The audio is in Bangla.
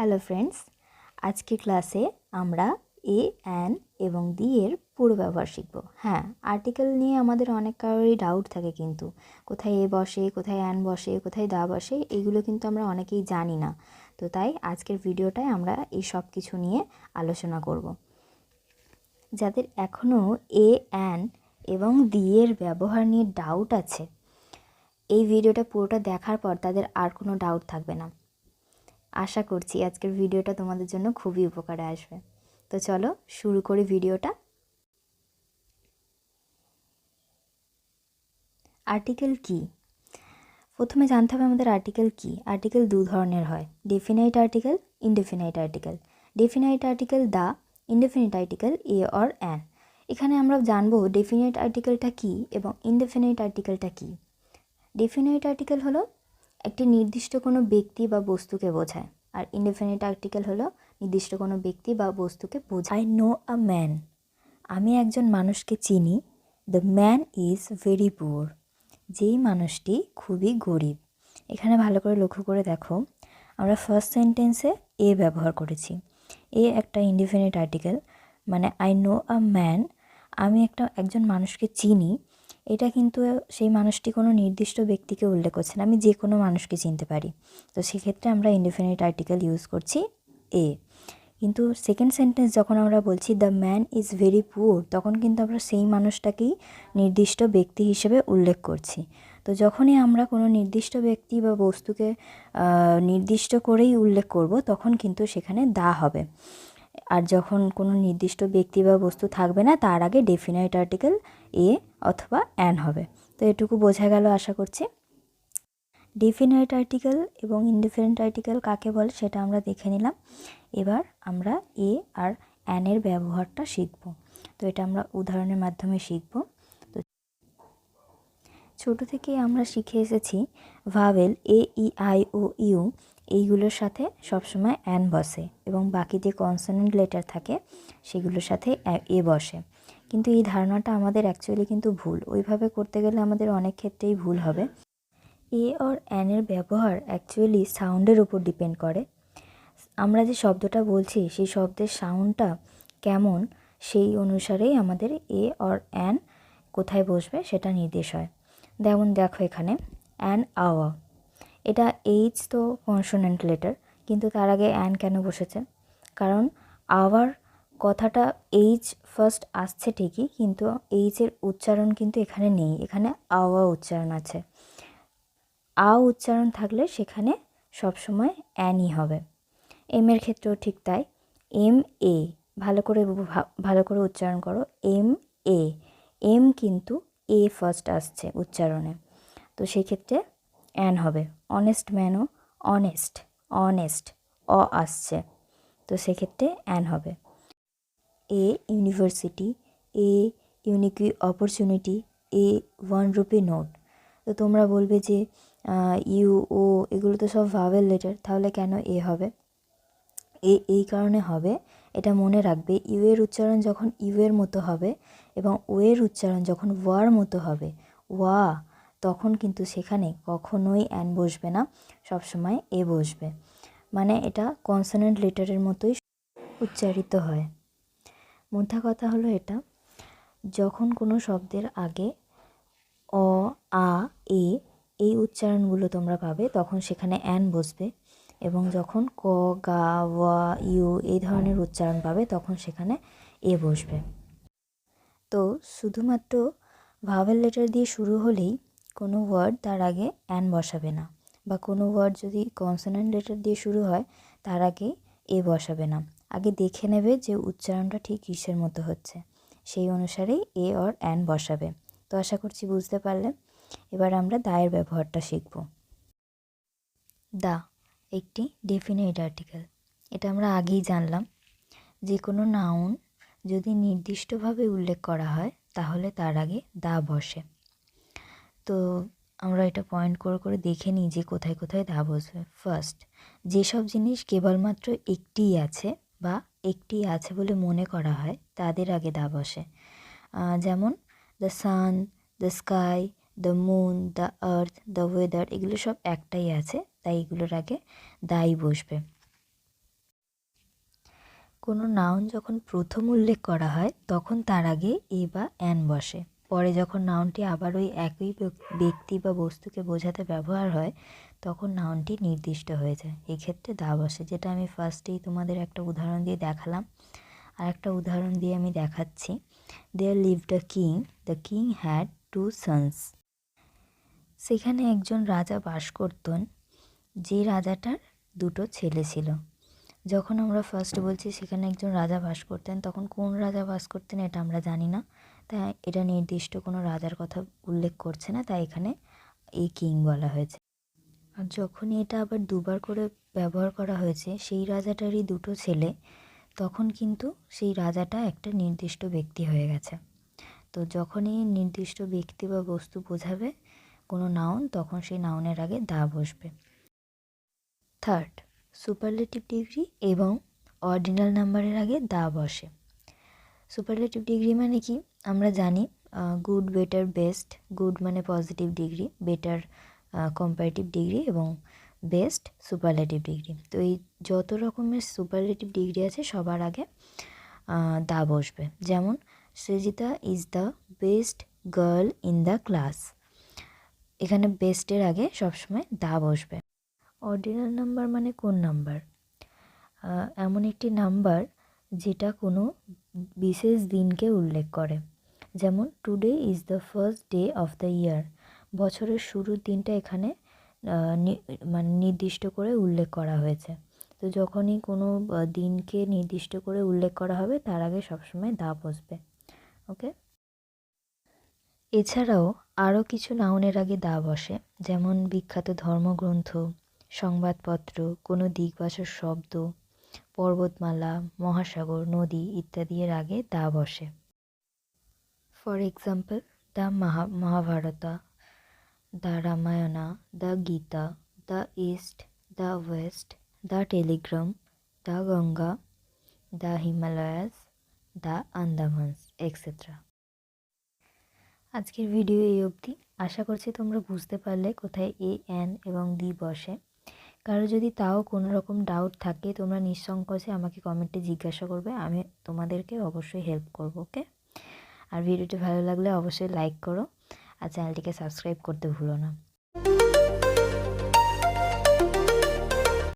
হ্যালো ফ্রেন্ডস, আজকের ক্লাসে আমরা এ অ্যান এবং দি এর পুরো ব্যবহার শিখব। হ্যাঁ, আর্টিকেল নিয়ে আমাদের অনেক কারোরই ডাউট থাকে, কিন্তু কোথায় এ বসে, কোথায় অ্যান বসে, কোথায় দা বসে, এইগুলো কিন্তু আমরা অনেকেই জানি না। তো তাই আজকের ভিডিওটায় আমরা এই সব কিছু নিয়ে আলোচনা করব। যাদের এখনও এ অ্যান এবং দি এর ব্যবহার নিয়ে ডাউট আছে, এই ভিডিওটা পুরোটা দেখার পর তাদের আর কোনো ডাউট থাকবে না। আশা করছি আজকের ভিডিওটা তোমাদের জন্য খুবই উপকারে আসবে। তো চলো শুরু করি ভিডিওটা। আর্টিকেল কি? প্রথমে জানতে হবে আমাদের আর্টিকেল কি। আর্টিকেল দু ধরনের হয়, definite article, indefinite article. Definite article the, indefinite article a or an. এখানে আমরা জানবো ডেফিনাইট আর্টিকেলটা কি এবং ইনডেফিনাইট আর্টিকেলটা কি। ডেফিনাইট আর্টিকেল হলো একটি নির্দিষ্ট কোনো ব্যক্তি বা বস্তুকে বোঝায়, আর ইনডেফিনিট আর্টিকেল হলো নির্দিষ্ট কোনো ব্যক্তি বা বস্তুকে বোঝায়। আই নো আ ম্যান, আমি একজন মানুষকে চিনি। The man is very poor, যেই মানুষটি খুবই গরিব। এখানে ভালো করে লক্ষ্য করে দেখো, আমরা ফার্স্ট সেন্টেন্সে এ ব্যবহার করেছি। এ একটা ইনডেফিনিট আর্টিকেল, মানে আই নো আ ম্যান, আমি একজন মানুষকে চিনি। এটা কিন্তু সেই মানুষটি কোনো নির্দিষ্ট ব্যক্তিকে উল্লেখ করছে না, আমি যে কোনো মানুষকে চিনতে পারি। তো সেক্ষেত্রে আমরা ইনডেফিনিট আর্টিকেল ইউজ করছি এ। কিন্তু সেকেন্ড সেন্টেন্স যখন আমরা বলছি the man is very poor, তখন কিন্তু আমরা সেই মানুষটাকেই নির্দিষ্ট ব্যক্তি হিসেবে উল্লেখ করছি। তো যখনই আমরা কোনো নির্দিষ্ট ব্যক্তি বা বস্তুকে নির্দিষ্ট করেই উল্লেখ করব, তখন কিন্তু সেখানে দা হবে। আর যখন কোনো নির্দিষ্ট ব্যক্তি বা বস্তু থাকবে না, তার আগে ডেফিনাইট আর্টিকেল এ অথবা অ্যান হবে। তো এটুকু বোঝা গেল আশা করছি। ডেফিনাইট আর্টিকেল এবং ইনডেফিনিট আর্টিকেল কাকে বলে সেটা আমরা দেখে নিলাম। এবার আমরা এ আর অ্যানের ব্যবহারটা শিখব। তো এটা আমরা উদাহরণের মাধ্যমে শিখব। তো ছোটো থেকে আমরা শিখে এসেছি vowel A, E, I, O, U এইগুলোর সাথে সবসময় অ্যান বসে এবং বাকি যে কনসোনেন্ট লেটার থাকে সেগুলোর সাথে এ বসে। কিন্তু এই ধারণাটা আমাদের অ্যাকচুয়ালি কিন্তু ভুল। ওইভাবে করতে গেলে আমাদের অনেক ক্ষেত্রেই ভুল হবে। এ আর অ্যানের ব্যবহার অ্যাকচুয়ালি সাউন্ডের উপর ডিপেন্ড করে। আমরা যে শব্দটা বলছি সেই শব্দের সাউন্ডটা কেমন, সেই অনুসারেই আমাদের এ আর অ্যান কোথায় বসবে সেটা নির্দেশ হয়। যেমন দেখো এখানে অ্যান আওয়া, এটা এইচ তো কনসোনেন্ট লেটার, কিন্তু তার আগে অ্যান কেন বসেছে? কারণ আওয়ার কথাটা এইচ ফার্স্ট আসছে ঠিকই, কিন্তু এইচের উচ্চারণ কিন্তু এখানে নেই, এখানে আওয়া উচ্চারণ আছে। আ উচ্চারণ থাকলে সেখানে সবসময় অ্যানই হবে। এম এর ক্ষেত্রেও ঠিক তাই। এম এ, ভালো করে উচ্চারণ করো, এম এ। এম কিন্তু এ ফার্স্ট আসছে উচ্চারণে, তো সেই ক্ষেত্রে অ্যান হবে। অনেস্ট ম্যানও অনেস্ট, অনেস্ট অ আসছে, তো সেক্ষেত্রে অ্যান হবে। A university, a unique opportunity, A 1 rupee note. তো তোমরা বলবে যে ইউ, ও এগুলো তো সব ভাওয়েল লেটার, তাহলে কেন এ হবে? এই কারণে হবে, এটা মনে রাখবে, ইউ এর উচ্চারণ যখন ইউ এর মতো হবে এবং ও এর উচ্চারণ যখন ওয়ার মতো হবে, ওয়া, তখন কিন্তু সেখানে কখনোই অ্যান বসবে না, সবসময় এ বসবে। মানে এটা কনসোনেন্ট লেটারের মতোই উচ্চারিত হয়। মোদ্দা কথা হলো এটা, যখন কোনো শব্দের আগে অ, আ, এ এই উচ্চারণগুলো তোমরা পাবে, তখন সেখানে অ্যান বসবে, এবং যখন ক, গা, ওয়া, ইউ এই ধরনের উচ্চারণ পাবে, তখন সেখানে এ বসবে। তো শুধুমাত্র ভাওয়েল লেটার দিয়ে শুরু হলেই কোনো ওয়ার্ড তার আগে অ্যান বসাবে না, বা কোনো ওয়ার্ড যদি কনসোনেন্ট লেটার দিয়ে শুরু হয় তার আগে এ বসাবে না। আগে দেখে নেবে যে উচ্চারণটা ঠিক কিসের মতো হচ্ছে, সেই অনুসারেই এ আর অ্যান বসাবে। তো আশা করছি বুঝতে পারলে। এবার আমরা দায়ের ব্যবহারটা শিখব। দা একটি ডেফিনাইট আর্টিকেল, এটা আমরা আগেই জানলাম। যে কোনো নাউন যদি নির্দিষ্টভাবে উল্লেখ করা হয় তাহলে তার আগে দা বসে। তো আমরা এটা পয়েন্ট করে করে দেখে নিই যে কোথায় কোথায় দা বসবে। ফার্স্ট, যেসব জিনিস কেবলমাত্র একটিই আছে বা একটি আছে বলে মনে করা হয় তাদের আগে দা বসে। যেমন the sun, the sky, the moon, the earth, the weather, এগুলো সব একটাই আছে, তাই এগুলোর আগে দাই বসবে। কোনো নাউন যখন প্রথম উল্লেখ করা হয় তখন তার আগে এ বা অ্যান বসে। পরে যখন নাউনটি আবার ওই একই ব্যক্তি বা বস্তুকে বোঝাতে ব্যবহার হয় তখন নাউনটি নির্দিষ্ট হয়ে যায়। এক্ষেত্রে দা বসে, যেটা আমি ফার্স্টেই তোমাদের একটা উদাহরণ দিয়ে দেখালাম। আর একটা উদাহরণ দিয়ে আমি দেখাচ্ছি। There lived a king, the king had 2 sons. সেখানে একজন রাজা বাস করতেন, যে রাজাটার 2টো ছেলে ছিল। যখন আমরা ফার্স্ট বলছি সেখানে একজন রাজা বাস করতেন, তখন কোন রাজা বাস করতেন এটা আমরা জানি না, তাই এটা নির্দিষ্ট কোনো রাজার কথা উল্লেখ করছে না, তাই এখানে এই কিং বলা হয়েছে। আর যখনই এটা আবার দুবার করে ব্যবহার করা হয়েছে, সেই রাজাটারই 2টো ছেলে, তখন কিন্তু সেই রাজাটা একটা নির্দিষ্ট ব্যক্তি হয়ে গেছে। তো যখনই নির্দিষ্ট ব্যক্তি বা বস্তু বোঝাবে কোনো নাউন, তখন সেই নাউনের আগে দা বসবে। থার্ড, সুপারলেটিভ ডিগ্রি এবং অর্ডিনাল নাম্বারের আগে দা বসে। সুপারলেটিভ ডিগ্রি মানে কি আমরা জানি, গুড, বেটার, বেস্ট। গুড মানে positive degree, better comparative degree এবং বেস্ট সুপারলেটিভ ডিগ্রি। তো এই যত রকমের সুপারলেটিভ ডিগ্রি আছে সবার আগে দা বসবে। যেমন Srijita is the best girl in the class, এখানে বেস্টের আগে সবসময় দা বসবে। অর্ডিনাল নাম্বার মানে কোন নাম্বার? এমন একটি নাম্বার যেটা কোনো বিশেষ দিনকে উল্লেখ করে। যেমন today is the first day of the year, বছরের শুরুর দিনটা এখানে মানে নির্দিষ্ট করে উল্লেখ করা হয়েছে। তো যখনই কোনো দিনকে নির্দিষ্ট করে উল্লেখ করা হবে তার আগে সবসময় দা বসবে। ওকে, এছাড়াও আরও কিছু নাউনের আগে দা বসে, যেমন বিখ্যাত ধর্মগ্রন্থ, সংবাদপত্র, কোনো দিগবাচক শব্দ, পর্বতমালা, মহাসাগর, নদী ইত্যাদি এর আগে দা বসে। For example, the Mahabharata, the Ramayana, the Gita, the east, the west, the Telegram, the Ganga, the Himalayas, the Andamans etcetera. আজকের ভিডিও এই অবধি। আশা করছি তোমরা বুঝতে পারলে কোথায় এ, এন এবং দি বসে। কারো যদি তাও কোনো রকম ডাউট থাকে তোমরা নিঃসংকোচে আমাকে কমেন্টে জিজ্ঞাসা করবে, আমি তোমাদেরকে অবশ্যই হেল্প করব। ওকে, আর ভিডিওটি ভালো লাগলে অবশ্যই লাইক করো আর চ্যানেলটিকে সাবস্ক্রাইব করতে ভুলো না।